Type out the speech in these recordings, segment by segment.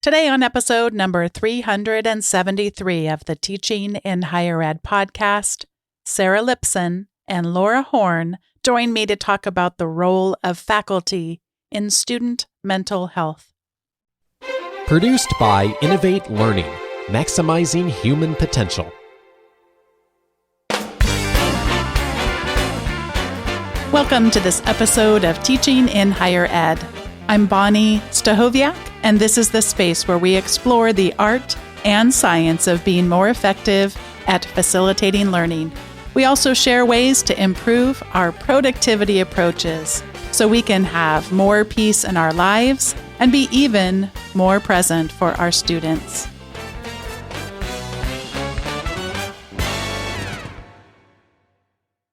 Today on episode number 373 of the Teaching in Higher Ed podcast, Sarah Lipson and Laura Horne join me to talk about the role of faculty in student mental health. Produced by Innovate Learning, maximizing human potential. Welcome to this episode of Teaching in Higher Ed. I'm Bonnie Stahoviak, and this is the space where we explore the art and science of being more effective at facilitating learning. We also share ways to improve our productivity approaches so we can have more peace in our lives and be even more present for our students.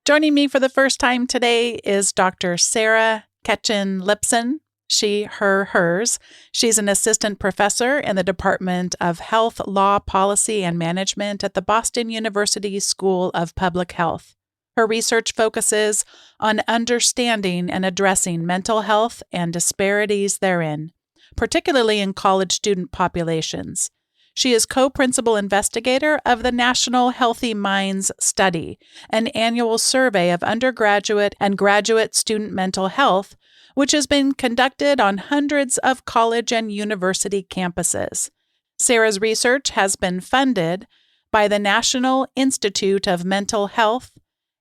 Joining me for the first time today is Dr. Sarah Lipson. She, her, hers. She's an assistant professor in the Department of Health, Law, Policy, and Management at the Boston University School of Public Health. Her research focuses on understanding and addressing mental health and disparities therein, particularly in college student populations. She is co-principal investigator of the National Healthy Minds Study, an annual survey of undergraduate and graduate student mental health, which has been conducted on hundreds of college and university campuses. Sarah's research has been funded by the National Institute of Mental Health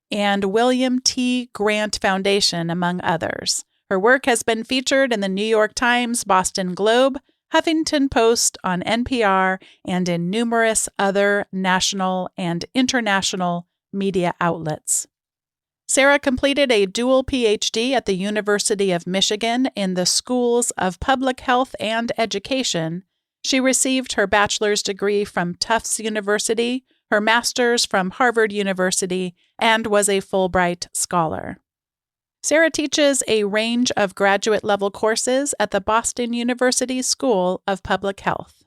and William T. Grant Foundation, among others. Her work has been featured in the New York Times, Boston Globe, Huffington Post, on NPR, and in numerous other national and international media outlets. Sarah completed a dual PhD at the University of Michigan in the Schools of Public Health and Education. She received her bachelor's degree from Tufts University, her master's from Harvard University, and was a Fulbright scholar. Sarah teaches a range of graduate-level courses at the Boston University School of Public Health.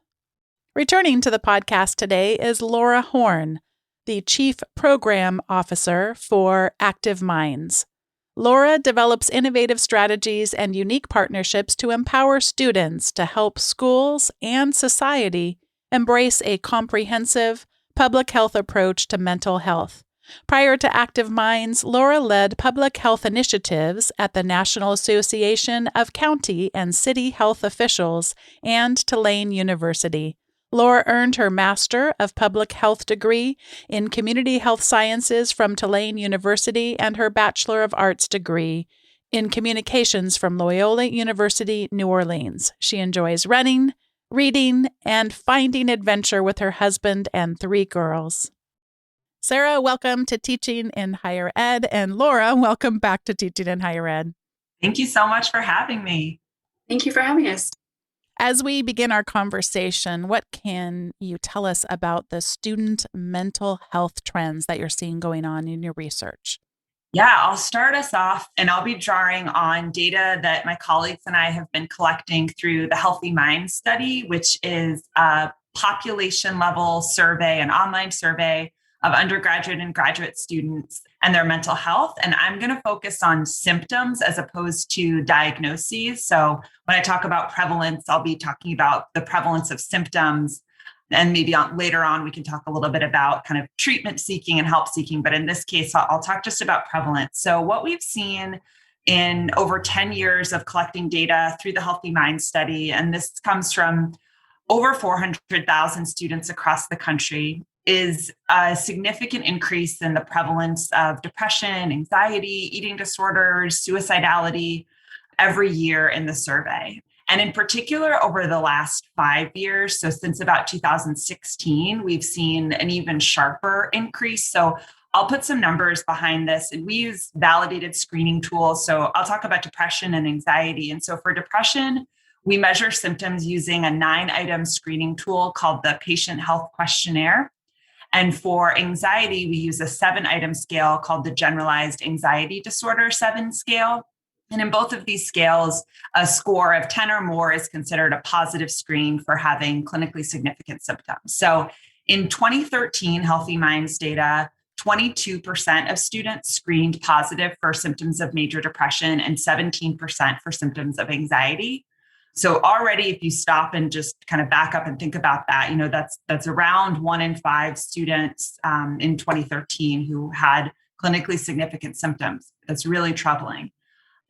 Returning to the podcast today is Laura Horne, the Chief Program Officer for Active Minds. Laura develops innovative strategies and unique partnerships to empower students to help schools and society embrace a comprehensive public health approach to mental health. Prior to Active Minds, Laura led public health initiatives at the National Association of County and City Health Officials and Tulane University. Laura earned her Master of Public Health degree in Community Health Sciences from Tulane University and her Bachelor of Arts degree in Communications from Loyola University, New Orleans. She enjoys running, reading, and finding adventure with her husband and 3 girls. Sarah, welcome to Teaching in Higher Ed, and Laura, welcome back to Teaching in Higher Ed. Thank you so much for having me. Thank you for having us. As we begin our conversation, what can you tell us about the student mental health trends that you're seeing going on in your research? Yeah, I'll start us off, and I'll be drawing on data that my colleagues and I have been collecting through the Healthy Minds Study, which is a population-level survey, an online survey of undergraduate and graduate students and their mental health. And I'm going to focus on symptoms as opposed to diagnoses. So when I talk about prevalence, I'll be talking about the prevalence of symptoms. And maybe later on, we can talk a little bit about kind of treatment seeking and help seeking. But in this case, I'll talk just about prevalence. So what we've seen in over 10 years of collecting data through the Healthy Minds Study, and this comes from over 400,000 students across the country, is a significant increase in the prevalence of depression, anxiety, eating disorders, suicidality every year in the survey. And in particular, over the last 5 years, so since about 2016, we've seen an even sharper increase. So I'll put some numbers behind this, and we use validated screening tools. So I'll talk about depression and anxiety. And so for depression, we measure symptoms using a 9-item screening tool called the Patient Health Questionnaire. And for anxiety, we use a 7-item scale called the Generalized Anxiety Disorder 7 scale. And in both of these scales, a score of 10 or more is considered a positive screen for having clinically significant symptoms. So in 2013 Healthy Minds data, 22% of students screened positive for symptoms of major depression and 17% for symptoms of anxiety. So already, if you stop and just kind of back up and think about that, that's around 1 in 5 students in 2013 who had clinically significant symptoms. That's really troubling.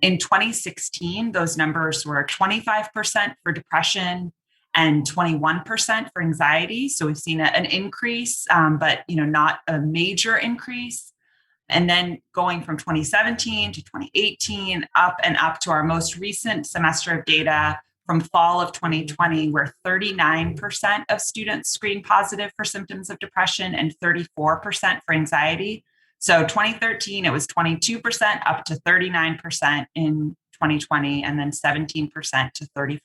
In 2016, those numbers were 25% for depression and 21% for anxiety. So we've seen an increase, but not a major increase. And then going from 2017 to 2018, up and up to our most recent semester of data from fall of 2020, where 39% of students screened positive for symptoms of depression and 34% for anxiety. So 2013, it was 22% up to 39% in 2020, and then 17% to 34%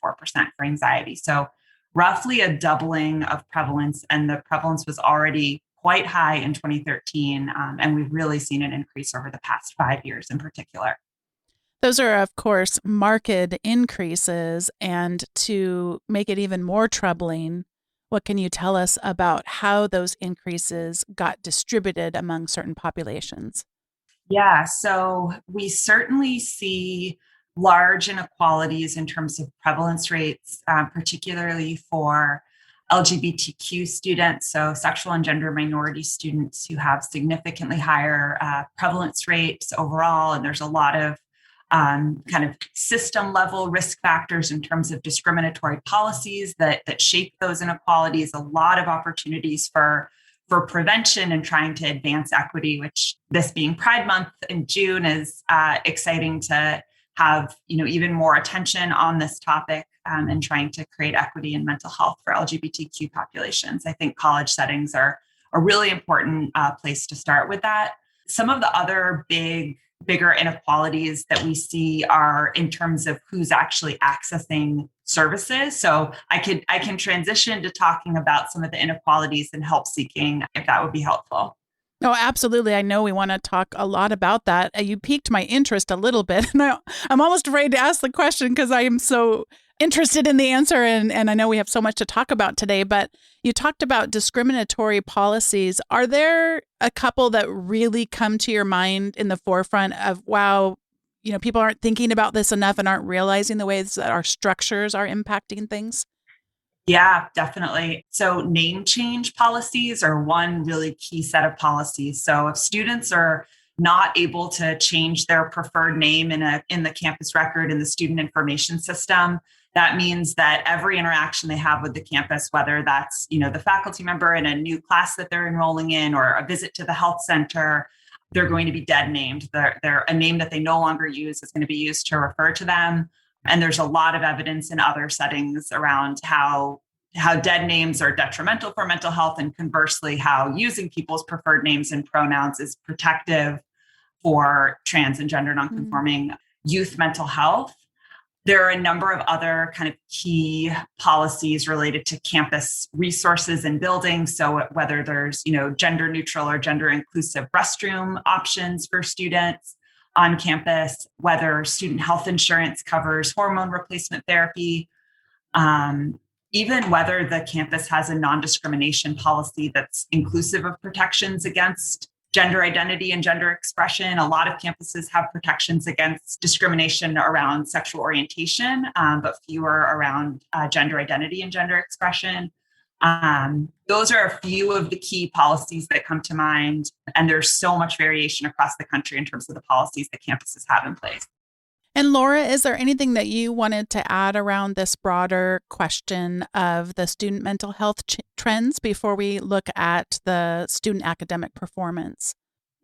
for anxiety. So roughly a doubling of prevalence, and the prevalence was already quite high in 2013. And we've really seen an increase over the past 5 years in particular. Those are, of course, marked increases. And to make it even more troubling, what can you tell us about how those increases got distributed among certain populations? Yeah, so we certainly see large inequalities in terms of prevalence rates, particularly for LGBTQ students, so sexual and gender minority students who have significantly higher prevalence rates overall. And there's a lot of kind of system level risk factors in terms of discriminatory policies that shape those inequalities, a lot of opportunities for prevention and trying to advance equity, which this being Pride Month in June is exciting to have even more attention on this topic and trying to create equity in mental health for LGBTQ populations. I think college settings are a really important place to start with that. Some of the other bigger inequalities that we see are in terms of who's actually accessing services. So I can transition to talking about some of the inequalities in help seeking, if that would be helpful. Oh, absolutely. I know we want to talk a lot about that. You piqued my interest a little bit, and I'm almost afraid to ask the question because I am so interested in the answer, and I know we have so much to talk about today. But you talked about discriminatory policies. Are there a couple that really come to your mind in the forefront of, wow, people aren't thinking about this enough and aren't realizing the ways that our structures are impacting things? Yeah, definitely. So name change policies are one really key set of policies. So if students are not able to change their preferred name in the campus record in the student information system, that means that every interaction they have with the campus, whether that's the faculty member in a new class that they're enrolling in or a visit to the health center, they're going to be dead named. They're a name that they no longer use is going to be used to refer to them. And there's a lot of evidence in other settings around how dead names are detrimental for mental health, and conversely, how using people's preferred names and pronouns is protective for trans and gender nonconforming youth mental health. There are a number of other kind of key policies related to campus resources and buildings. So whether there's, gender neutral or gender inclusive restroom options for students on campus, whether student health insurance covers hormone replacement therapy, even whether the campus has a non-discrimination policy that's inclusive of protections against gender identity and gender expression. A lot of campuses have protections against discrimination around sexual orientation, but fewer around gender identity and gender expression. Those are a few of the key policies that come to mind. And there's so much variation across the country in terms of the policies that campuses have in place. And Laura, is there anything that you wanted to add around this broader question of the student mental health trends before we look at the student academic performance?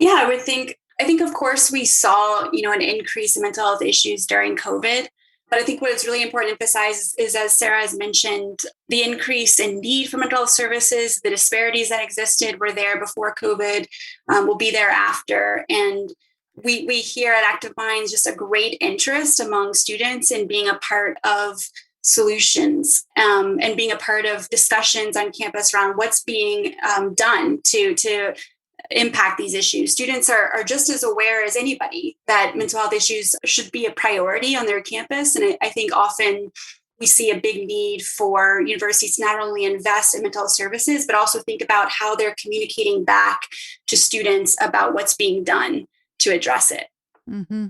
Yeah, I think of course we saw, an increase in mental health issues during COVID. But I think what it's really important to emphasize is, as Sarah has mentioned, the increase in need for mental health services, the disparities that existed were there before COVID, will be there after. And we hear at Active Minds just a great interest among students in being a part of solutions and being a part of discussions on campus around what's being done to impact these issues. Students are just as aware as anybody that mental health issues should be a priority on their campus. And I think often we see a big need for universities to not only invest in mental health services, but also think about how they're communicating back to students about what's being done to address it. Mm-hmm.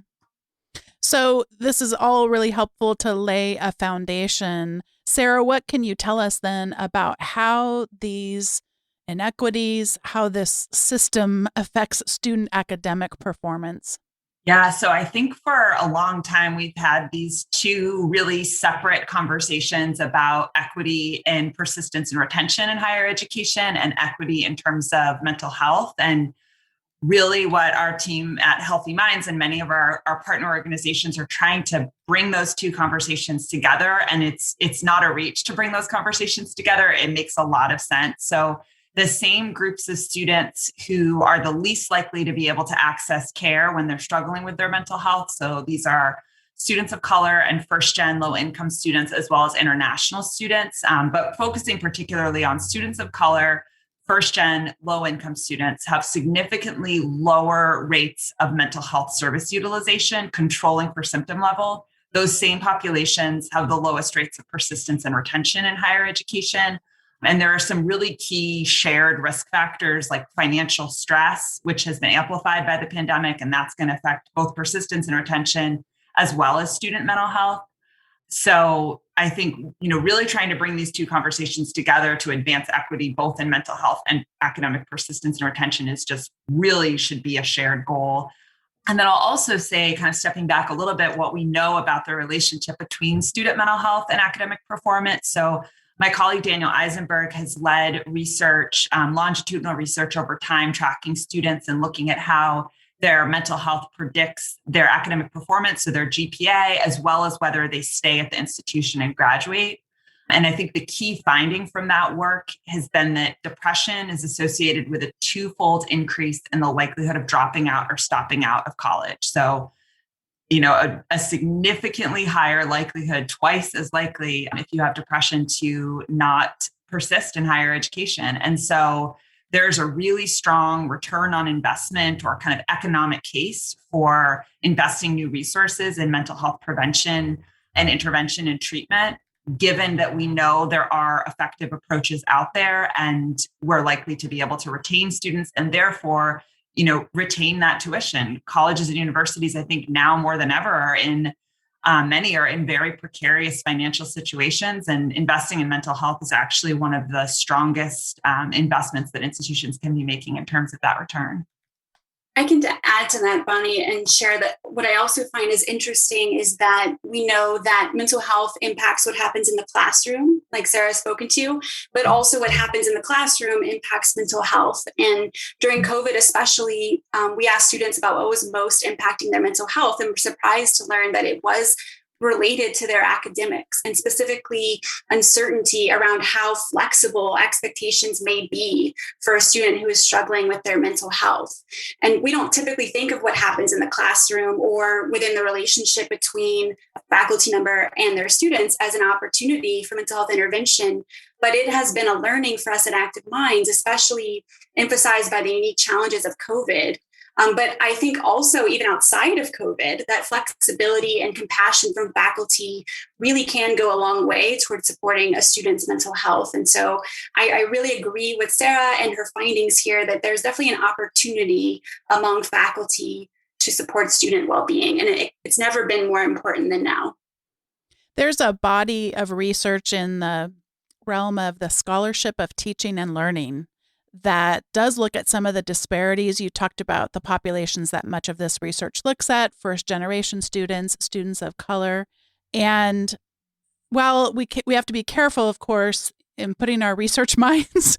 So this is all really helpful to lay a foundation. Sarah, what can you tell us then about how these inequities, how this system affects student academic performance? Yeah, so I think for a long time, we've had these two really separate conversations about equity and persistence and retention in higher education and equity in terms of mental health. And really what our team at Healthy Minds and many of our partner organizations are trying to bring those two conversations together. And it's not a reach to bring those conversations together. It makes a lot of sense. So the same groups of students who are the least likely to be able to access care when they're struggling with their mental health. So these are students of color and first-gen low-income students, as well as international students, but focusing particularly on students of color. First-gen low-income students have significantly lower rates of mental health service utilization, controlling for symptom level. Those same populations have the lowest rates of persistence and retention in higher education. And there are some really key shared risk factors like financial stress, which has been amplified by the pandemic, and that's going to affect both persistence and retention, as well as student mental health. So I think, really trying to bring these two conversations together to advance equity, both in mental health and academic persistence and retention, is just really should be a shared goal. And then I'll also say, kind of stepping back a little bit, what we know about the relationship between student mental health and academic performance. So my colleague, Daniel Eisenberg, has led research, longitudinal research over time, tracking students and looking at how their mental health predicts their academic performance, so their GPA, as well as whether they stay at the institution and graduate. And I think the key finding from that work has been that depression is associated with a twofold increase in the likelihood of dropping out or stopping out of college. So, a significantly higher likelihood, twice as likely if you have depression, to not persist in higher education. And so there's a really strong return on investment or kind of economic case for investing new resources in mental health prevention and intervention and treatment, given that we know there are effective approaches out there and we're likely to be able to retain students and therefore, retain that tuition. Colleges and universities, I think now more than ever, many are in very precarious financial situations, and investing in mental health is actually one of the strongest investments that institutions can be making in terms of that return. I can add to that, Bonnie, and share that what I also find is interesting is that we know that mental health impacts what happens in the classroom, like Sarah has spoken to, but also what happens in the classroom impacts mental health. And during COVID, especially, we asked students about what was most impacting their mental health, and were surprised to learn that it was related to their academics, and specifically uncertainty around how flexible expectations may be for a student who is struggling with their mental health. And we don't typically think of what happens in the classroom or within the relationship between a faculty member and their students as an opportunity for mental health intervention. But it has been a learning for us at Active Minds, especially emphasized by the unique challenges of COVID. But I think also, even outside of COVID, that flexibility and compassion from faculty really can go a long way towards supporting a student's mental health. And so I really agree with Sarah and her findings here that there's definitely an opportunity among faculty to support student well-being. And it's never been more important than now. There's a body of research in the realm of the scholarship of teaching and learning that does look at some of the disparities. You talked about the populations that much of this research looks at: first generation students, students of color. And while we have to be careful, of course, in putting our research minds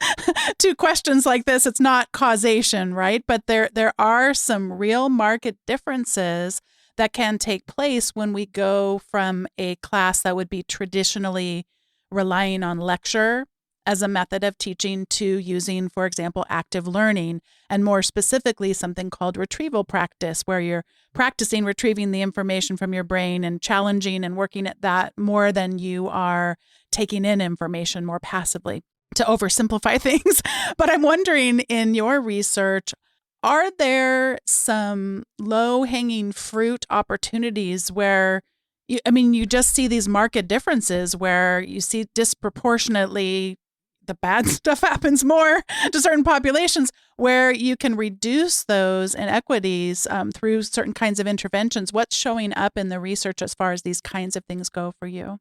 to questions like this, it's not causation, right? But there are some real market differences that can take place when we go from a class that would be traditionally relying on lecture as a method of teaching to using, for example, active learning, and more specifically, something called retrieval practice, where you're practicing retrieving the information from your brain and challenging and working at that more than you are taking in information more passively, to oversimplify things. But I'm wondering, in your research, are there some low-hanging fruit opportunities where you just see these market differences where you see disproportionately the bad stuff happens more to certain populations, where you can reduce those inequities through certain kinds of interventions. What's showing up in the research as far as these kinds of things go for you?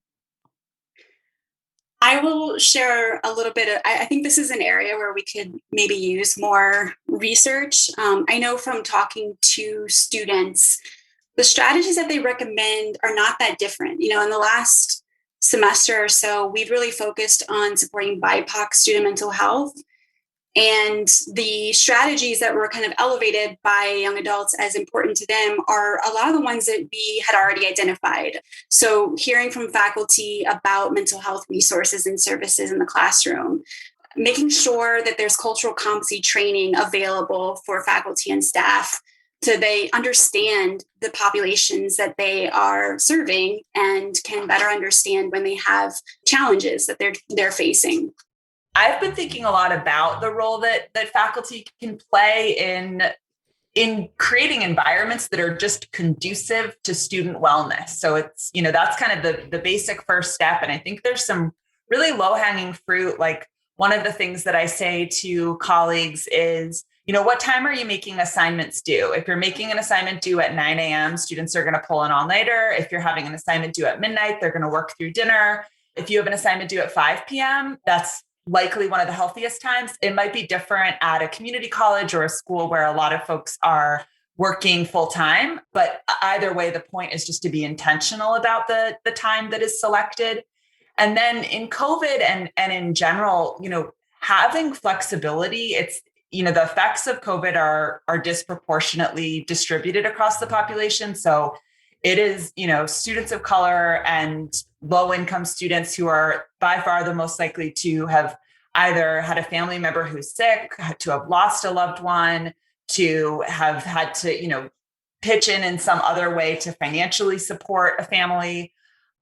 I will share a little bit. I think this is an area where we could maybe use more research. I know from talking to students, the strategies that they recommend are not that different. In the last semester or so, we've really focused on supporting BIPOC student mental health. And the strategies that were kind of elevated by young adults as important to them are a lot of the ones that we had already identified. So hearing from faculty about mental health resources and services in the classroom, making sure that there's cultural competency training available for faculty and staff so they understand the populations that they are serving and can better understand when they have challenges that they're facing. I've been thinking a lot about the role that faculty can play in creating environments that are just conducive to student wellness. So it's, that's kind of the basic first step. And I think there's some really low-hanging fruit. Like, one of the things that I say to colleagues is, what time are you making assignments due? If you're making an assignment due at 9 a.m., students are going to pull an all-nighter. If you're having an assignment due at midnight, they're going to work through dinner. If you have an assignment due at 5 p.m., that's likely one of the healthiest times. It might be different at a community college or a school where a lot of folks are working full time. But either way, the point is just to be intentional about the time that is selected. And then in COVID and in general, having flexibility, it's, the effects of COVID are disproportionately distributed across the population. So it is, students of color and low-income students who are by far the most likely to have either had a family member who's sick, to have lost a loved one, to have had to, pitch in some other way to financially support a family.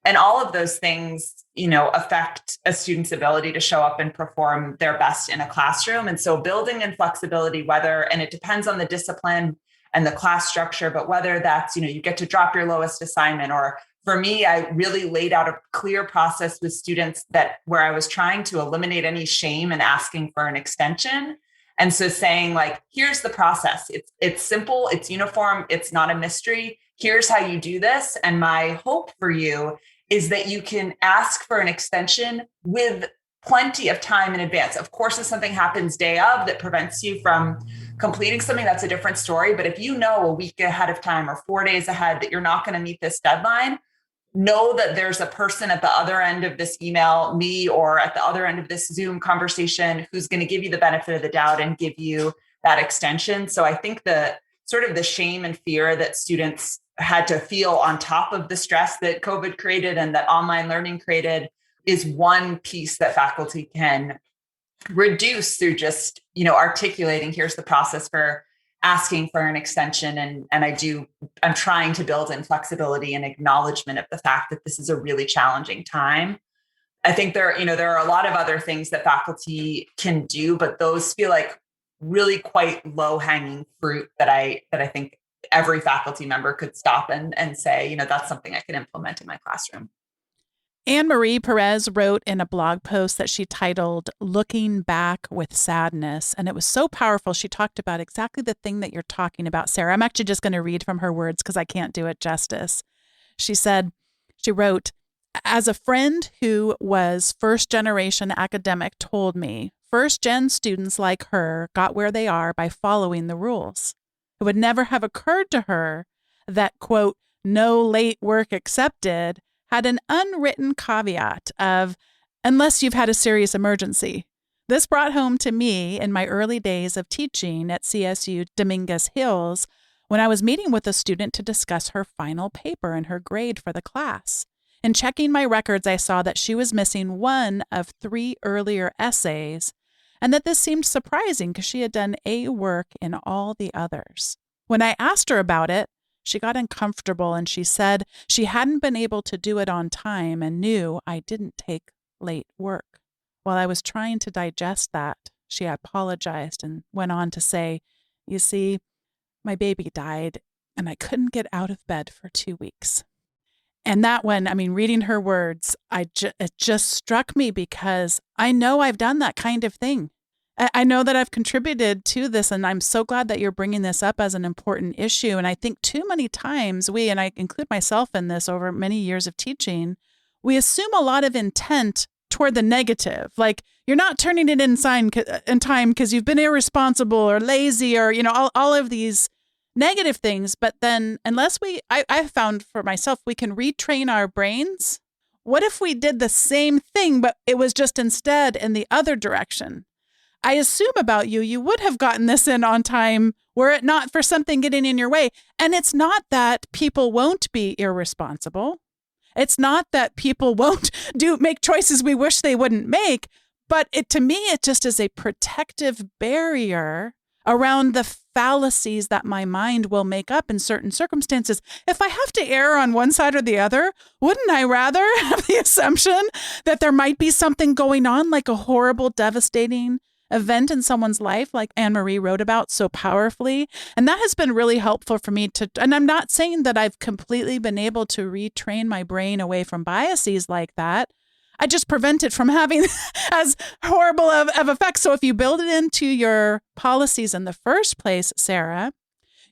And all of those things, affect a student's ability to show up and perform their best in a classroom. And so building in flexibility, and it depends on the discipline and the class structure, but whether that's, you get to drop your lowest assignment, or for me, I really laid out a clear process with students where I was trying to eliminate any shame in asking for an extension. And so saying, like, here's the process. It's simple, it's uniform, it's not a mystery. Here's how you do this. And my hope for you is that you can ask for an extension with plenty of time in advance. Of course, if something happens day of that prevents you from completing something, that's a different story. But if you know a week ahead of time or 4 days ahead that you're not going to meet this deadline, know that there's a person at the other end of this email, me, or at the other end of this Zoom conversation, who's going to give you the benefit of the doubt and give you that extension. So I think the sort of the shame and fear that students had to feel on top of the stress that COVID created and that online learning created is one piece that faculty can reduce through just, articulating, here's the process for asking for an extension. And I'm trying to build in flexibility and acknowledgement of the fact that this is a really challenging time. I think there are a lot of other things that faculty can do, but those feel like really quite low hanging fruit that I think every faculty member could stop and say, that's something I can implement in my classroom. Anne-Marie Perez wrote in a blog post that she titled "Looking Back with Sadness," and it was so powerful. She talked about exactly the thing that you're talking about, Sarah. I'm actually just going to read from her words because I can't do it justice. She wrote, "As a friend who was first-generation academic told me, first-gen students like her got where they are by following the rules. It would never have occurred to her that, quote, no late work accepted had an unwritten caveat of, unless you've had a serious emergency. This brought home to me in my early days of teaching at CSU Dominguez Hills when I was meeting with a student to discuss her final paper and her grade for the class. In checking my records, I saw that she was missing one of 3 earlier essays, and that this seemed surprising because she had done A work in all the others. When I asked her about it, she got uncomfortable and she said she hadn't been able to do it on time and knew I didn't take late work. While I was trying to digest that, she apologized and went on to say, you see, my baby died and I couldn't get out of bed for 2 weeks. And that one, I mean, reading her words, it just struck me because I know I've done that kind of thing. I know that I've contributed to this, and I'm so glad that you're bringing this up as an important issue. And I think too many times and I include myself in this over many years of teaching, we assume a lot of intent toward the negative. Like, you're not turning it in time because you've been irresponsible or lazy or, all of these negative things. But then unless I've found for myself, we can retrain our brains. What if we did the same thing, but it was just instead in the other direction? I assume about you would have gotten this in on time were it not for something getting in your way. And it's not that people won't be irresponsible. It's not that people won't make choices we wish they wouldn't make. But to me, it just is a protective barrier around the fallacies that my mind will make up in certain circumstances. If I have to err on one side or the other, wouldn't I rather have the assumption that there might be something going on, like a horrible, devastating event in someone's life, like Anne-Marie wrote about so powerfully? And that has been really helpful for me and I'm not saying that I've completely been able to retrain my brain away from biases like that. I just prevent it from having as horrible of effects. So if you build it into your policies in the first place, Sarah,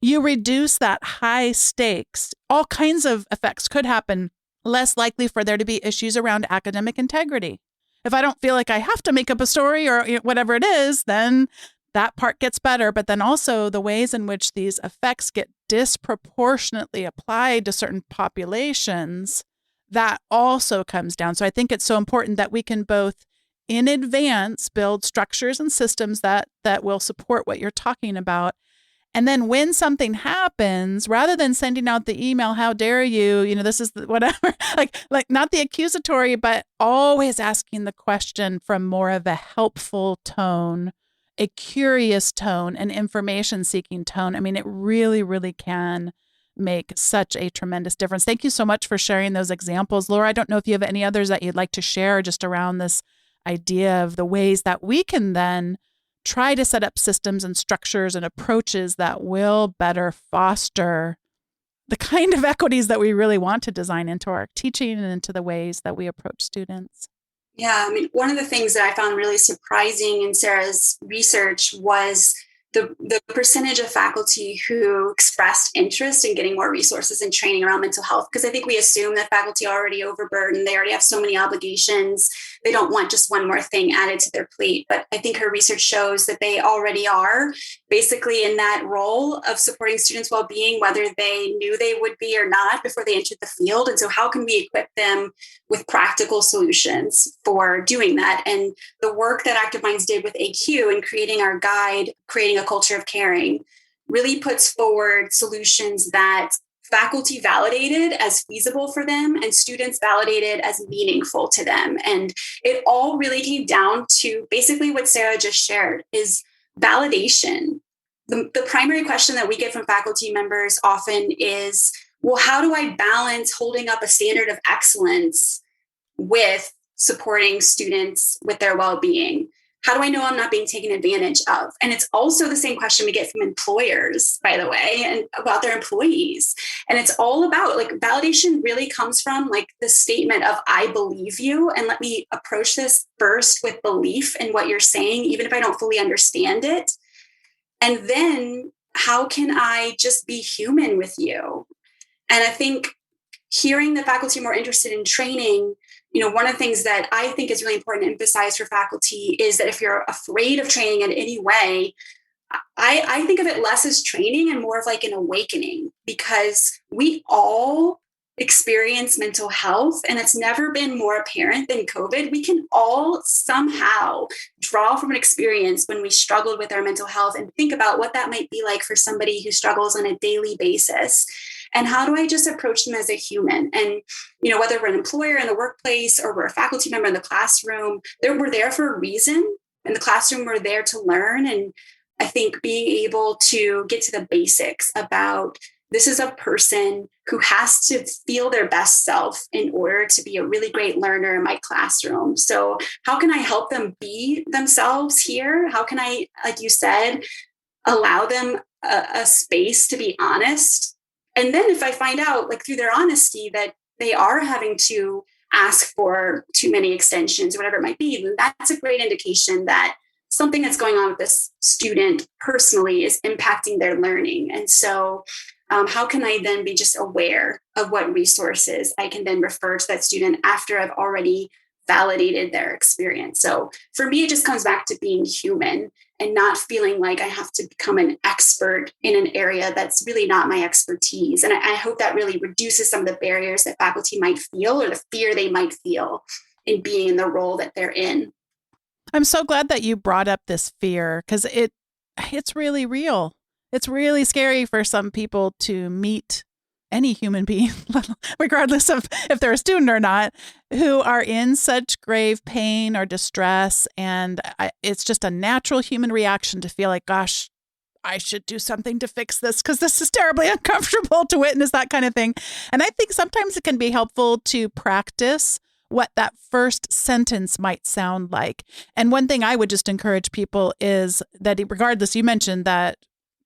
you reduce that high stakes. All kinds of effects could happen. Less likely for there to be issues around academic integrity. If I don't feel like I have to make up a story or whatever it is, then that part gets better. But then also the ways in which these effects get disproportionately applied to certain populations, that also comes down. So I think it's so important that we can both in advance build structures and systems that will support what you're talking about. And then when something happens, rather than sending out the email, how dare you, this is whatever, like not the accusatory, but always asking the question from more of a helpful tone, a curious tone, an information seeking tone. I mean, it really, really can make such a tremendous difference. Thank you so much for sharing those examples. Laura, I don't know if you have any others that you'd like to share just around this idea of the ways that we can then try to set up systems and structures and approaches that will better foster the kind of equities that we really want to design into our teaching and into the ways that we approach students. Yeah, I mean, one of the things that I found really surprising in Sarah's research was the percentage of faculty who expressed interest in getting more resources and training around mental health. Because I think we assume that faculty are already overburdened. They already have so many obligations. They don't want just one more thing added to their plate. But I think her research shows that they already are basically in that role of supporting students' well-being, whether they knew they would be or not before they entered the field. And so how can we equip them with practical solutions for doing that? And the work that Active Minds did with AQ in creating our guide, Creating a Culture of Caring, really puts forward solutions that faculty validated as feasible for them and students validated as meaningful to them. And it all really came down to basically what Sarah just shared is validation. The primary question that we get from faculty members often is, well, how do I balance holding up a standard of excellence with supporting students with their well-being? How do I know I'm not being taken advantage of? And it's also the same question we get from employers, by the way, and about their employees. And it's all about validation really comes from the statement of, I believe you, and let me approach this first with belief in what you're saying, even if I don't fully understand it. And then how can I just be human with you? And I think hearing the faculty more interested in training, one of the things that I think is really important to emphasize for faculty is that if you're afraid of training in any way, I think of it less as training and more of an awakening, because we all experience mental health and it's never been more apparent than COVID. We can all somehow draw from an experience when we struggled with our mental health and think about what that might be like for somebody who struggles on a daily basis. And how do I just approach them as a human? And, whether we're an employer in the workplace or we're a faculty member in the classroom, we're there for a reason. In the classroom, we're there to learn. And I think being able to get to the basics about this is a person who has to feel their best self in order to be a really great learner in my classroom. So how can I help them be themselves here? How can I, like you said, allow them a space to be honest? And then if I find out through their honesty that they are having to ask for too many extensions, whatever it might be, then that's a great indication that something that's going on with this student personally is impacting their learning. And so how can I then be just aware of what resources I can then refer to that student after I've already validated their experience? So for me, it just comes back to being human and not feeling like I have to become an expert in an area that's really not my expertise. And I hope that really reduces some of the barriers that faculty might feel or the fear they might feel in being in the role that they're in. I'm so glad that you brought up this fear because it's really real. It's really scary for some people to meet any human being, regardless of if they're a student or not, who are in such grave pain or distress. And it's just a natural human reaction to feel like, gosh, I should do something to fix this because this is terribly uncomfortable to witness, that kind of thing. And I think sometimes it can be helpful to practice what that first sentence might sound like. And one thing I would just encourage people is that regardless, you mentioned that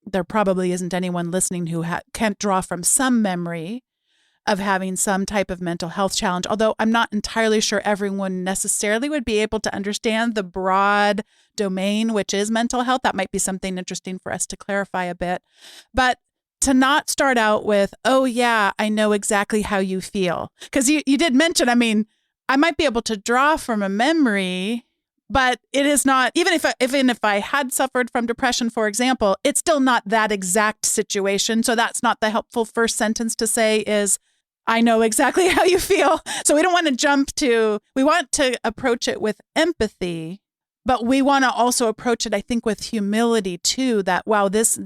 there probably isn't anyone listening who can't draw from some memory of having some type of mental health challenge, although I'm not entirely sure everyone necessarily would be able to understand the broad domain, which is mental health. That might be something interesting for us to clarify a bit. But to not start out with, oh, yeah, I know exactly how you feel. Because you did mention, I mean, I might be able to draw from a memory, but it is not, even if I had suffered from depression, for example, it's still not that exact situation. So that's not the helpful first sentence to say is, I know exactly how you feel. So we don't want to we want to approach it with empathy, but we want to also approach it, I think, with humility too, that, wow, this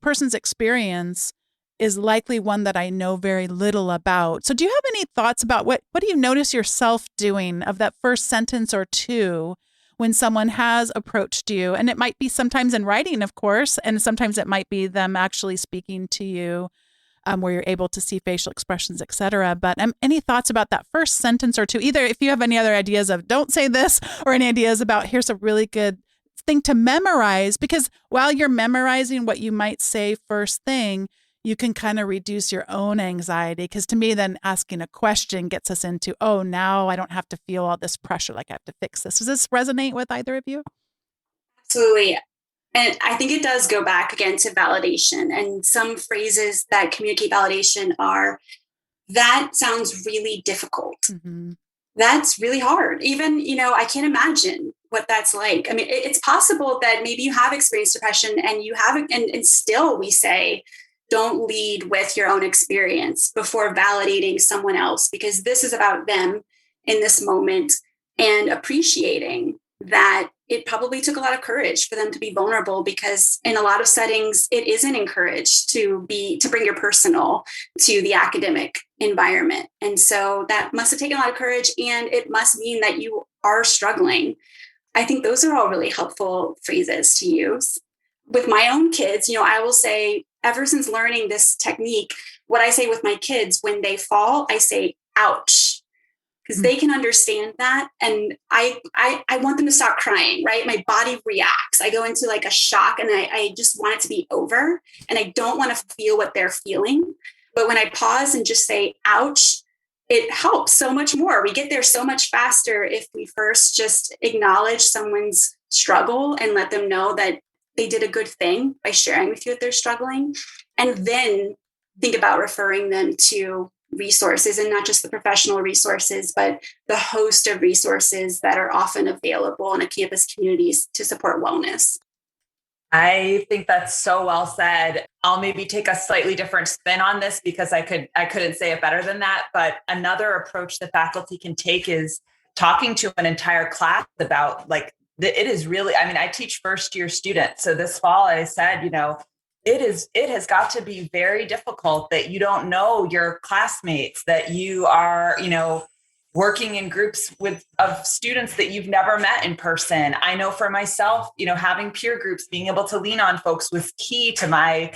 person's experience is likely one that I know very little about. So do you have any thoughts about what do you notice yourself doing of that first sentence or two when someone has approached you? And it might be sometimes in writing, of course, and sometimes it might be them actually speaking to you where you're able to see facial expressions, et cetera. But any thoughts about that first sentence or two? Either if you have any other ideas of don't say this or any ideas about here's a really good thing to memorize, because while you're memorizing what you might say first thing, you can kind of reduce your own anxiety. Because to me, then asking a question gets us into, oh, now I don't have to feel all this pressure, like I have to fix this. Does this resonate with either of you? Absolutely. And I think it does go back again to validation. And some phrases that communicate validation are, that sounds really difficult. Mm-hmm. That's really hard. Even, I can't imagine what that's like. I mean, it's possible that maybe you have experienced depression and you haven't, and still we say, don't lead with your own experience before validating someone else, because this is about them in this moment, and appreciating that it probably took a lot of courage for them to be vulnerable, because in a lot of settings, it isn't encouraged to bring your personal to the academic environment. And so that must have taken a lot of courage, and it must mean that you are struggling. I think those are all really helpful phrases to use. With my own kids, I will say, ever since learning this technique, what I say with my kids when they fall, I say, ouch, because they can understand that. And I want them to stop crying, right? My body reacts. I go into like a shock, and I just want it to be over. And I don't want to feel what they're feeling. But when I pause and just say, ouch, it helps so much more. We get there so much faster if we first just acknowledge someone's struggle and let them know that they did a good thing by sharing with you that they're struggling, and then think about referring them to resources, and not just the professional resources, but the host of resources that are often available in a campus communities to support wellness. I think that's so well said. I'll maybe take a slightly different spin on this because I couldn't say it better than that. But another approach the faculty can take is talking to an entire class about it is really, I teach first year students. So this fall, I said, it has got to be very difficult that you don't know your classmates, that you are, working in groups of students that you've never met in person. I know for myself, having peer groups, being able to lean on folks was key to my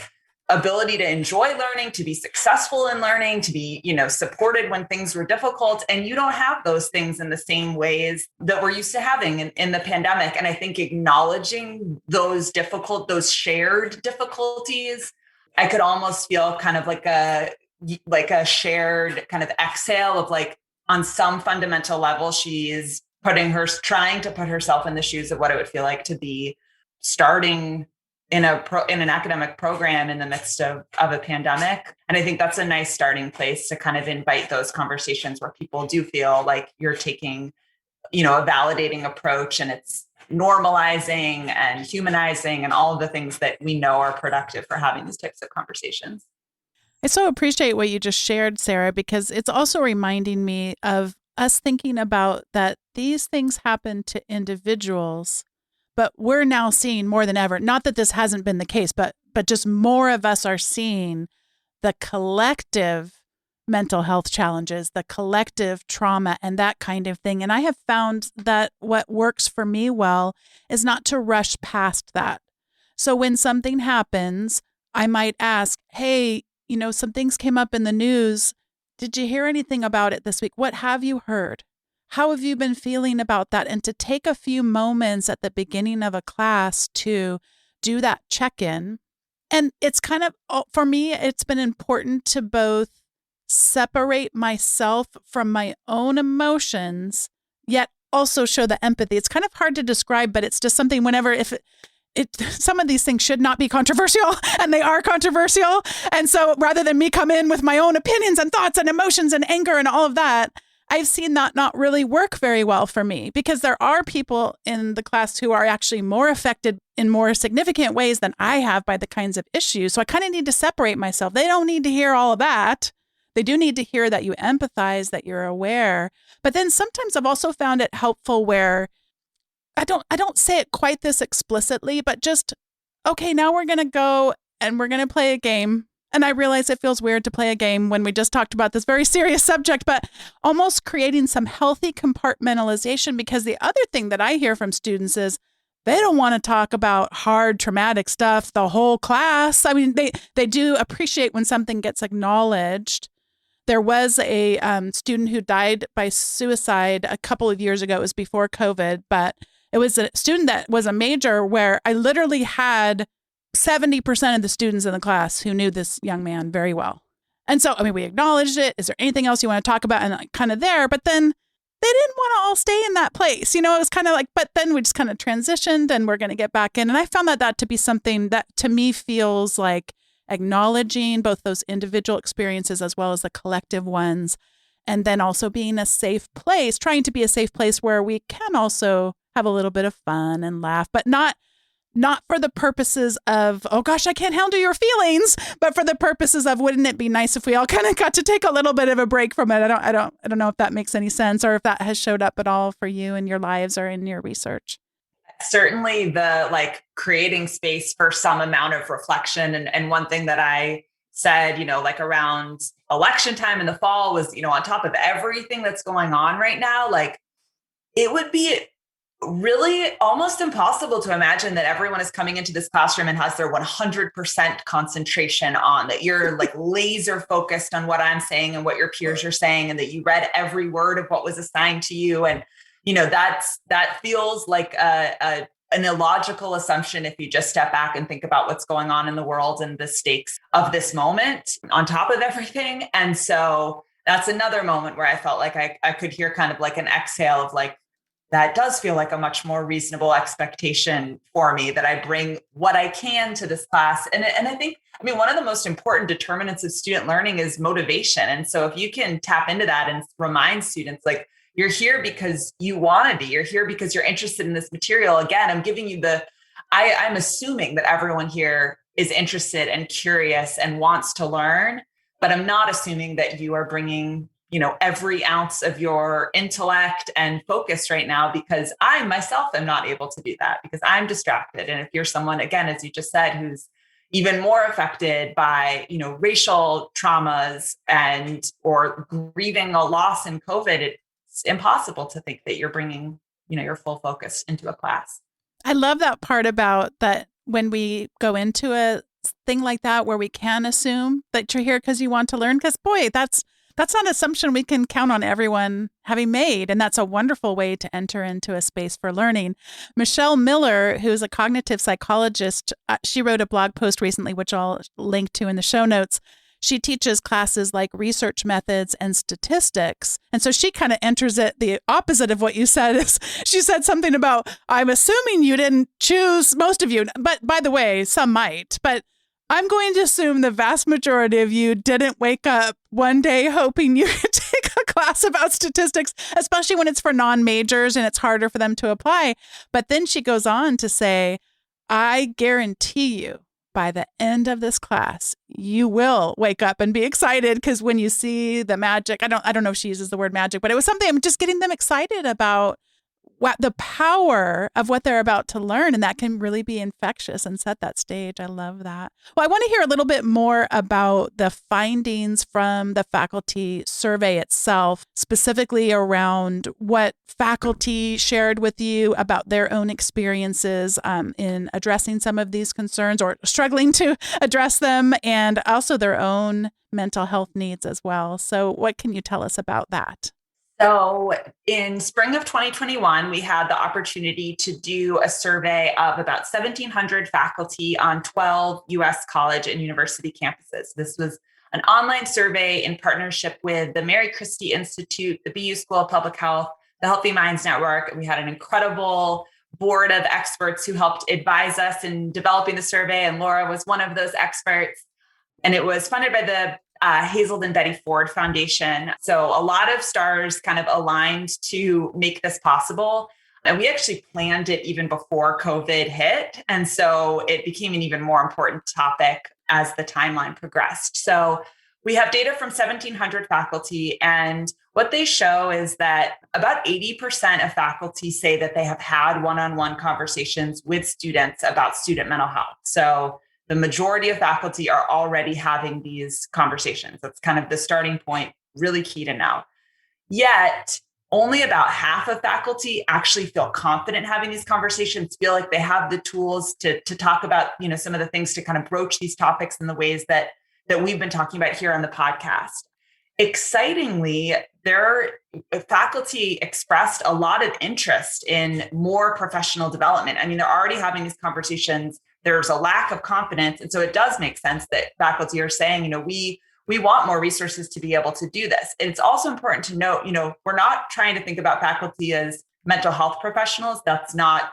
ability to enjoy learning, to be successful in learning, to be, supported when things were difficult. And you don't have those things in the same ways that we're used to having in the pandemic. And I think acknowledging those shared difficulties, I could almost feel kind of like like a shared kind of exhale of like, on some fundamental level, she is trying to put herself in the shoes of what it would feel like to be starting in an academic program in the midst of a pandemic. And I think that's a nice starting place to kind of invite those conversations where people do feel like you're taking, a validating approach, and it's normalizing and humanizing and all of the things that we know are productive for having these types of conversations. I so appreciate what you just shared, Sarah, because it's also reminding me of us thinking about that these things happen to individuals, but we're now seeing more than ever, not that this hasn't been the case, but just more of us are seeing the collective mental health challenges, the collective trauma and that kind of thing. And I have found that what works for me well is not to rush past that. So when something happens, I might ask, hey, some things came up in the news. Did you hear anything about it this week? What have you heard? How have you been feeling about that? And to take a few moments at the beginning of a class to do that check-in. And it's kind of, for me, it's been important to both separate myself from my own emotions, yet also show the empathy. It's kind of hard to describe, but it's just something whenever, some of these things should not be controversial, and they are controversial. And so rather than me come in with my own opinions and thoughts and emotions and anger and all of that, I've seen that not really work very well for me, because there are people in the class who are actually more affected in more significant ways than I have by the kinds of issues. So I kind of need to separate myself. They don't need to hear all of that. They do need to hear that you empathize, that you're aware. But then sometimes I've also found it helpful where I don't say it quite this explicitly, but just, okay, now we're going to go and we're going to play a game. And I realize it feels weird to play a game when we just talked about this very serious subject, but almost creating some healthy compartmentalization, because the other thing that I hear from students is they don't want to talk about hard, traumatic stuff the whole class. I mean, they do appreciate when something gets acknowledged. There was a student who died by suicide a couple of years ago. It was before COVID, but it was a student that was a major where I literally had 70% of the students in the class who knew this young man very well. And so, we acknowledged it. Is there anything else you want to talk about? And kind of there, but then they didn't want to all stay in that place. It was kind of like, but then we just kind of transitioned and we're going to get back in. And I found that to be something that to me feels like acknowledging both those individual experiences as well as the collective ones. And then also being a safe place, trying to be a safe place where we can also have a little bit of fun and laugh, but not for the purposes of, oh gosh, I can't handle your feelings, but for the purposes of, wouldn't it be nice if we all kind of got to take a little bit of a break from it? I don't know if that makes any sense, or if that has showed up at all for you in your lives or in your research. Certainly the creating space for some amount of reflection. And one thing that I said, around election time in the fall was, on top of everything that's going on right now, it would be really almost impossible to imagine that everyone is coming into this classroom and has their 100% concentration on, that you're laser focused on what I'm saying and what your peers are saying, and that you read every word of what was assigned to you. And, that feels like an illogical assumption if you just step back and think about what's going on in the world and the stakes of this moment on top of everything. And so that's another moment where I felt like I could hear kind of an exhale of that does feel like a much more reasonable expectation for me, that I bring what I can to this class. And I think, one of the most important determinants of student learning is motivation. And so if you can tap into that and remind students, you're here because you want to be, you're here because you're interested in this material. Again, I'm giving you I'm assuming that everyone here is interested and curious and wants to learn, but I'm not assuming that you are bringing every ounce of your intellect and focus right now, because I myself am not able to do that because I'm distracted. And if you're someone, again, as you just said, who's even more affected by, racial traumas or grieving a loss in COVID, it's impossible to think that you're bringing, your full focus into a class. I love that part about that when we go into a thing like that, where we can assume that you're here because you want to learn, because boy, that's not an assumption we can count on everyone having made. And that's a wonderful way to enter into a space for learning. Michelle Miller, who's a cognitive psychologist, she wrote a blog post recently, which I'll link to in the show notes. she teaches classes like research methods and statistics. And so she kind of enters it the opposite of what you said. Is she said something about, I'm assuming you didn't choose, most of you, but by the way, some might, but I'm going to assume the vast majority of you didn't wake up one day hoping you could take a class about statistics, especially when it's for non-majors and it's harder for them to apply. But then she goes on to say, I guarantee you by the end of this class, you will wake up and be excited because when you see the magic, I don't know if she uses the word magic, but it was something, I'm just getting them excited about what the power of what they're about to learn. And that can really be infectious and set that stage. I love that. Well, I want to hear a little bit more about the findings from the faculty survey itself, specifically around what faculty shared with you about their own experiences in addressing some of these concerns or struggling to address them, and also their own mental health needs as well. So what can you tell us about that? So in spring of 2021, we had the opportunity to do a survey of about 1,700 faculty on 12 U.S. college and university campuses. This was an online survey in partnership with the Mary Christie Institute, the BU School of Public Health, the Healthy Minds Network. We had an incredible board of experts who helped advise us in developing the survey, and Laura was one of those experts. And it was funded by the Hazel and Betty Ford Foundation. So a lot of stars kind of aligned to make this possible. And we actually planned it even before COVID hit. And so it became an even more important topic as the timeline progressed. So we have data from 1,700 faculty. And what they show is that about 80% of faculty say that they have had one-on-one conversations with students about student mental health. So the majority of faculty are already having these conversations. That's kind of the starting point, really key to know. Yet, only about half of faculty actually feel confident having these conversations, feel like they have the tools to talk about, some of the things to kind of broach these topics in the ways that we've been talking about here on the podcast. Excitingly, their faculty expressed a lot of interest in more professional development. I mean, they're already having these conversations. There's a lack of confidence. And so it does make sense that faculty are saying, we want more resources to be able to do this. And it's also important to note, we're not trying to think about faculty as mental health professionals. That's not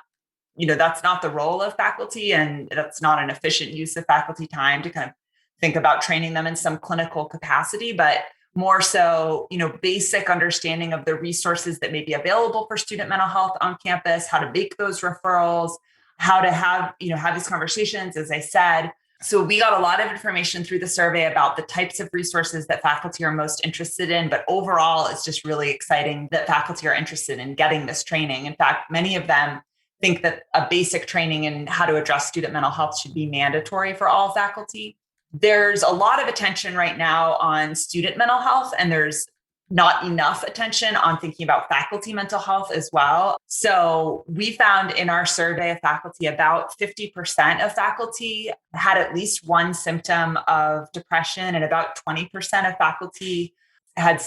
the role of faculty, and that's not an efficient use of faculty time to kind of think about training them in some clinical capacity, but more so, basic understanding of the resources that may be available for student mental health on campus, how to make those referrals, how to have these conversations, as I said. So we got a lot of information through the survey about the types of resources that faculty are most interested in. But overall, it's just really exciting that faculty are interested in getting this training. In fact, many of them think that a basic training in how to address student mental health should be mandatory for all faculty. There's a lot of attention right now on student mental health, and there's not enough attention on thinking about faculty mental health as well. So we found in our survey of faculty, about 50% of faculty had at least one symptom of depression, and about 20% of faculty had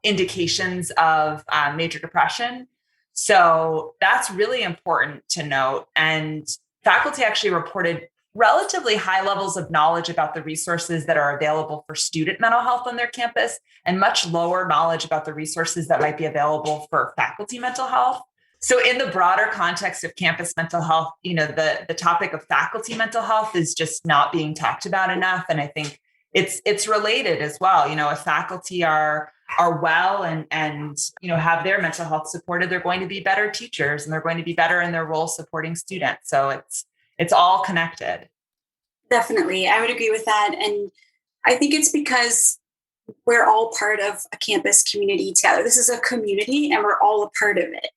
indications of major depression. So that's really important to note. And faculty actually reported relatively high levels of knowledge about the resources that are available for student mental health on their campus, and much lower knowledge about the resources that might be available for faculty mental health. So in the broader context of campus mental health, the topic of faculty mental health is just not being talked about enough. And I think it's related as well. If faculty are well and have their mental health supported, they're going to be better teachers, and they're going to be better in their role supporting students. So it's all connected. Definitely. I would agree with that. And I think it's because we're all part of a campus community together. This is a community and we're all a part of it.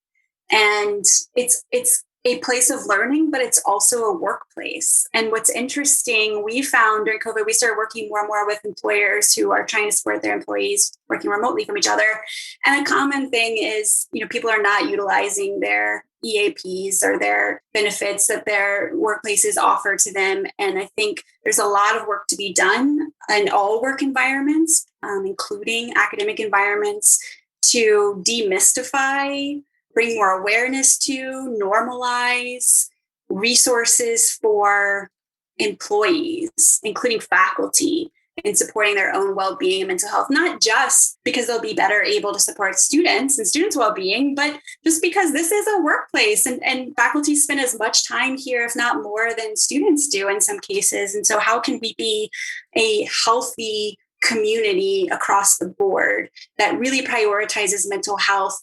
And it's a place of learning, but it's also a workplace. And what's interesting, we found during COVID, we started working more and more with employers who are trying to support their employees working remotely from each other. And a common thing is, people are not utilizing their EAPs or their benefits that their workplaces offer to them. And I think there's a lot of work to be done in all work environments, including academic environments, to demystify, bring more awareness to, normalize resources for employees, including faculty, in supporting their own well-being and mental health, not just because they'll be better able to support students and students' well-being, but just because this is a workplace and faculty spend as much time here, if not more, than students do in some cases. And so how can we be a healthy community across the board that really prioritizes mental health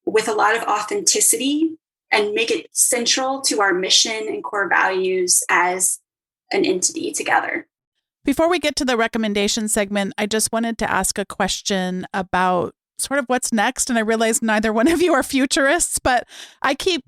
with a lot of authenticity and make it central to our mission and core values as an entity together? Before we get to the recommendation segment, I just wanted to ask a question about sort of what's next. And I realize neither one of you are futurists, but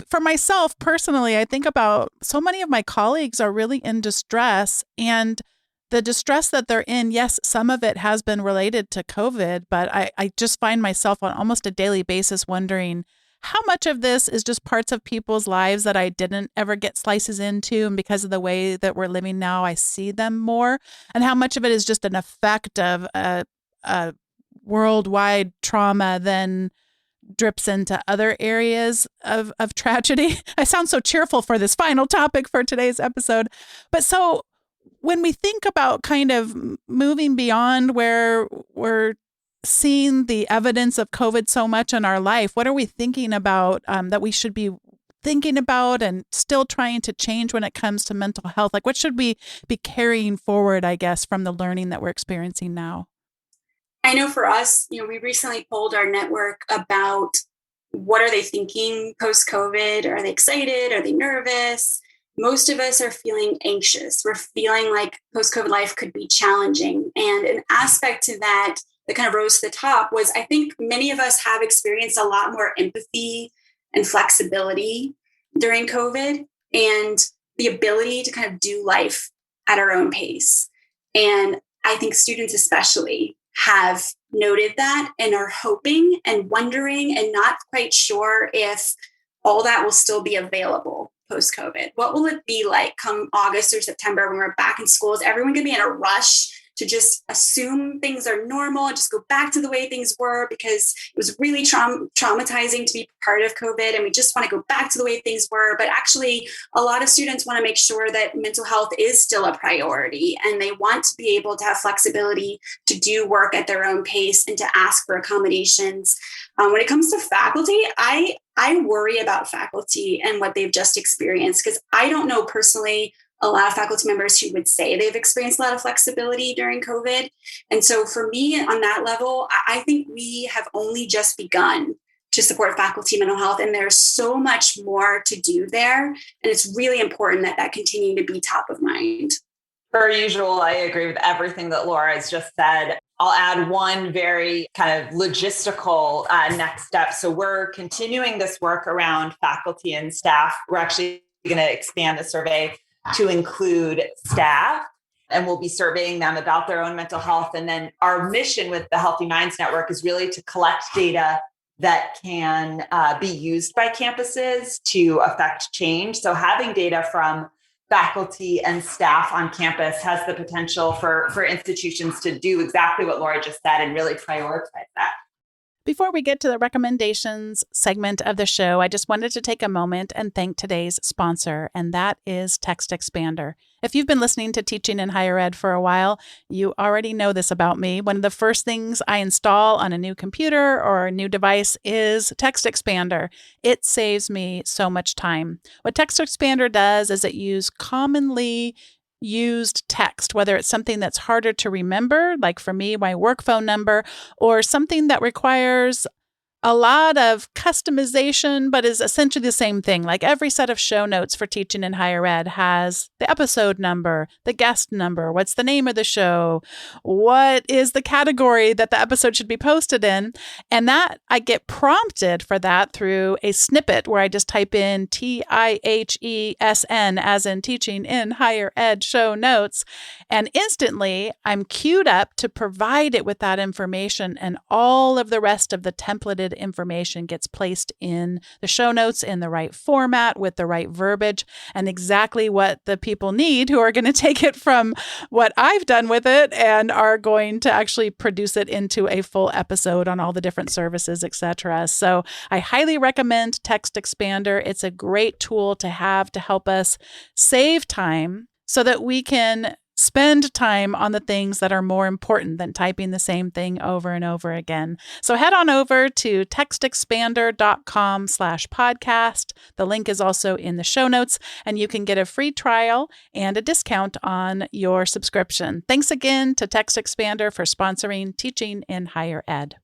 for myself personally, I think about so many of my colleagues are really in distress, and the distress that they're in, yes, some of it has been related to COVID, but I just find myself on almost a daily basis wondering how much of this is just parts of people's lives that I didn't ever get slices into. And because of the way that we're living now, I see them more. And how much of it is just an effect of a worldwide trauma then drips into other areas of tragedy. I sound so cheerful for this final topic for today's episode. But so when we think about kind of moving beyond where we're seeing the evidence of COVID so much in our life, what are we thinking about that we should be thinking about and still trying to change when it comes to mental health? Like, what should we be carrying forward, I guess, from the learning that we're experiencing now? I know for us, we recently polled our network about what are they thinking post-COVID? Are they excited? Are they nervous? Most of us are feeling anxious. We're feeling like post-COVID life could be challenging. And an aspect to that kind of rose to the top was, I think many of us have experienced a lot more empathy and flexibility during COVID, and the ability to kind of do life at our own pace. And I think students especially have noted that and are hoping and wondering and not quite sure if all that will still be available post-COVID. What will it be like come August or September when we're back in school? Is everyone going to be in a rush to just assume things are normal and just go back to the way things were because it was really traumatizing to be part of COVID and we just want to go back to the way things were? But actually, a lot of students want to make sure that mental health is still a priority, and they want to be able to have flexibility to do work at their own pace and to ask for accommodations. When it comes to faculty, I worry about faculty and what they've just experienced, because I don't know personally a lot of faculty members who would say they've experienced a lot of flexibility during COVID. And so for me on that level, I think we have only just begun to support faculty mental health, and there's so much more to do there. And it's really important that that continue to be top of mind. Per usual, I agree with everything that Laura has just said. I'll add one very kind of logistical next step. So we're continuing this work around faculty and staff. We're actually going to expand the survey to include staff, and we'll be surveying them about their own mental health. And then our mission with the Healthy Minds Network is really to collect data that can be used by campuses to affect change. So having data from faculty and staff on campus has the potential for institutions to do exactly what Laura just said and really prioritize that. Before we get to the recommendations segment of the show, I just wanted to take a moment and thank today's sponsor, and that is Text Expander. If you've been listening to Teaching in Higher Ed for a while, you already know this about me. One of the first things I install on a new computer or a new device is Text Expander. It saves me so much time. What Text Expander does is it uses commonly used text, whether it's something that's harder to remember, like for me, my work phone number, or something that requires a lot of customization, but is essentially the same thing. Like every set of show notes for Teaching in Higher Ed has the episode number, the guest number, what's the name of the show, what is the category that the episode should be posted in. And that I get prompted for that through a snippet where I just type in TIHESN as in Teaching in Higher Ed show notes. And instantly I'm queued up to provide it with that information, and all of the rest of the templated information gets placed in the show notes in the right format with the right verbiage and exactly what the people need who are going to take it from what I've done with it and are going to actually produce it into a full episode on all the different services, etc. So I highly recommend Text Expander. It's a great tool to have to help us save time so that we can Spend time on the things that are more important than typing the same thing over and over again. So head on over to textexpander.com/podcast. The link is also in the show notes, and you can get a free trial and a discount on your subscription. Thanks again to Text Expander for sponsoring Teaching in Higher Ed.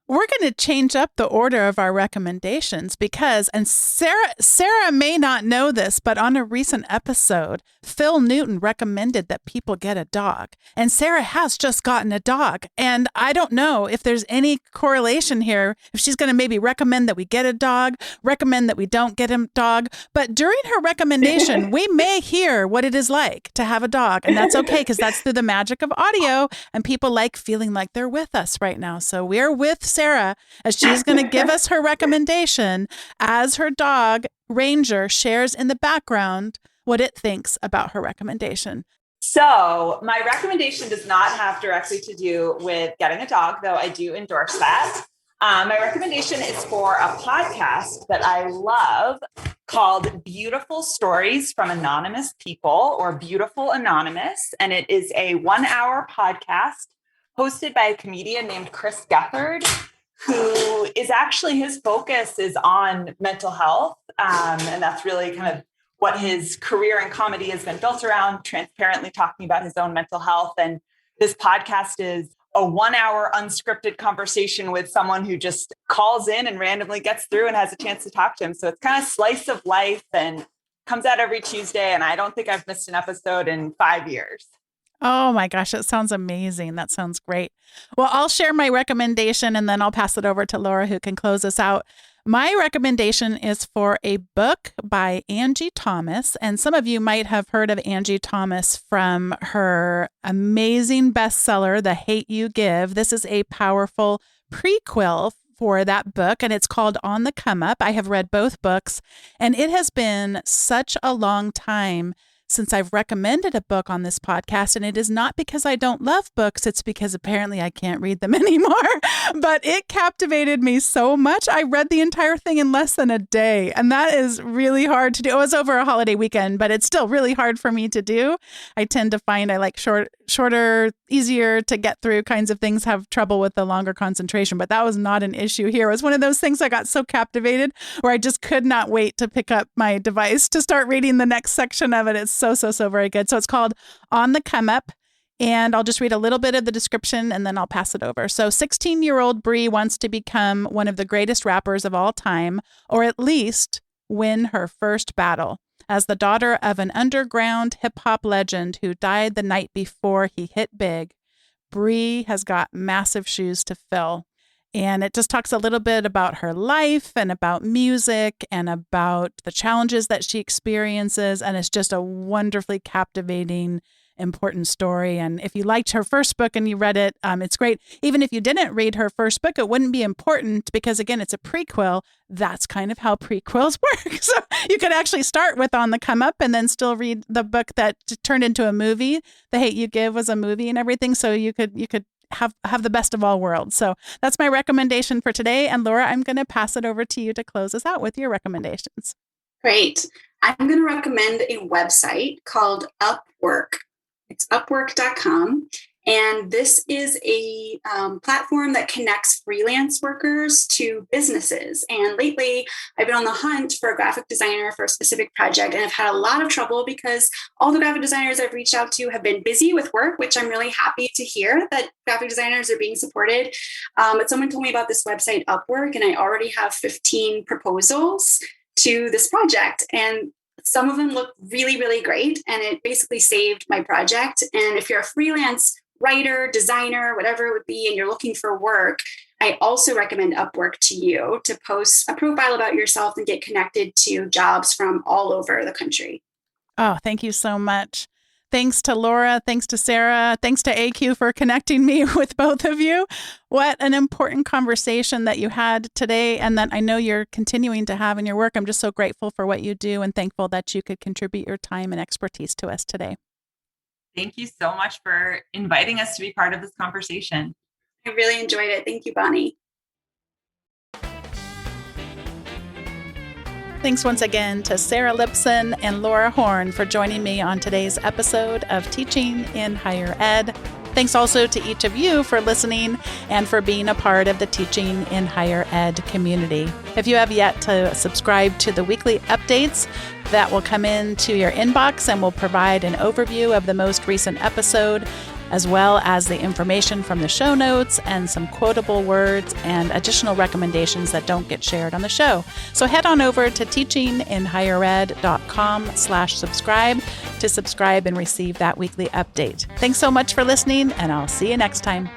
We're going to change up the order of our recommendations because, and Sarah may not know this, but on a recent episode, Phil Newton recommended that people get a dog. And Sarah has just gotten a dog. And I don't know if there's any correlation here, if she's going to maybe recommend that we get a dog, recommend that we don't get a dog. But during her recommendation, we may hear what it is like to have a dog. And that's okay, because that's through the magic of audio. And people like feeling like they're with us right now. So we're with Sarah as she's going to give us her recommendation as her dog, Ranger, shares in the background what it thinks about her recommendation. So my recommendation does not have directly to do with getting a dog, though I do endorse that. My recommendation is for a podcast that I love called Beautiful Stories from Anonymous People, or Beautiful Anonymous. And it is a 1-hour podcast hosted by a comedian named Chris Gethard, who is actually, his focus is on mental health. And that's really kind of what his career in comedy has been built around, transparently talking about his own mental health. And this podcast is a 1-hour unscripted conversation with someone who just calls in and randomly gets through and has a chance to talk to him. So it's kind of slice of life and comes out every Tuesday. And I don't think I've missed an episode in 5 years. Oh my gosh, that sounds amazing. That sounds great. Well, I'll share my recommendation and then I'll pass it over to Laura, who can close us out. My recommendation is for a book by Angie Thomas. And some of you might have heard of Angie Thomas from her amazing bestseller, The Hate You Give. This is a powerful prequel for that book, and it's called On the Come Up. I have read both books, and it has been such a long time since I've recommended a book on this podcast, and it is not because I don't love books. It's because apparently I can't read them anymore, but it captivated me so much. I read the entire thing in less than a day, and that is really hard to do. It was over a holiday weekend, but it's still really hard for me to do. I tend to find I like shorter, easier to get through kinds of things, have trouble with the longer concentration, but that was not an issue here. It was one of those things I got so captivated where I just could not wait to pick up my device to start reading the next section of it. It's so very good. So it's called On the Come Up, and I'll just read a little bit of the description and then I'll pass it over. So 16-year-old Bree wants to become one of the greatest rappers of all time, or at least win her first battle. As the daughter of an underground hip-hop legend who died the night before he hit big, Bree has got massive shoes to fill. And it just talks a little bit about her life and about music and about the challenges that she experiences. And it's just a wonderfully captivating, important story. And if you liked her first book and you read it, it's great. Even if you didn't read her first book, it wouldn't be important because, again, it's a prequel. That's kind of how prequels work. So you could actually start with On the Come Up and then still read the book that turned into a movie. The Hate You Give was a movie and everything. So you could have the best of all worlds. So that's my recommendation for today. And Laura, I'm going to pass it over to you to close us out with your recommendations. Great. I'm going to recommend a website called Upwork. It's upwork.com. And this is a platform that connects freelance workers to businesses. And lately, I've been on the hunt for a graphic designer for a specific project, and I've had a lot of trouble because all the graphic designers I've reached out to have been busy with work, which I'm really happy to hear that graphic designers are being supported. But someone told me about this website, Upwork, and I already have 15 proposals to this project. And some of them look really, really great. And it basically saved my project. And if you're a freelance writer, designer, whatever it would be, and you're looking for work, I also recommend Upwork to you to post a profile about yourself and get connected to jobs from all over the country. Oh, thank you so much. Thanks to Laura. Thanks to Sarah. Thanks to AQ for connecting me with both of you. What an important conversation that you had today and that I know you're continuing to have in your work. I'm just so grateful for what you do and thankful that you could contribute your time and expertise to us today. Thank you so much for inviting us to be part of this conversation. I really enjoyed it. Thank you, Bonnie. Thanks once again to Sarah Lipson and Laura Horne for joining me on today's episode of Teaching in Higher Ed. Thanks also to each of you for listening and for being a part of the Teaching in Higher Ed community. If you have yet to subscribe to the weekly updates, that will come into your inbox and will provide an overview of the most recent episode, as well as the information from the show notes and some quotable words and additional recommendations that don't get shared on the show. So head on over to teachinginhighered.com/subscribe to subscribe and receive that weekly update. Thanks so much for listening, and I'll see you next time.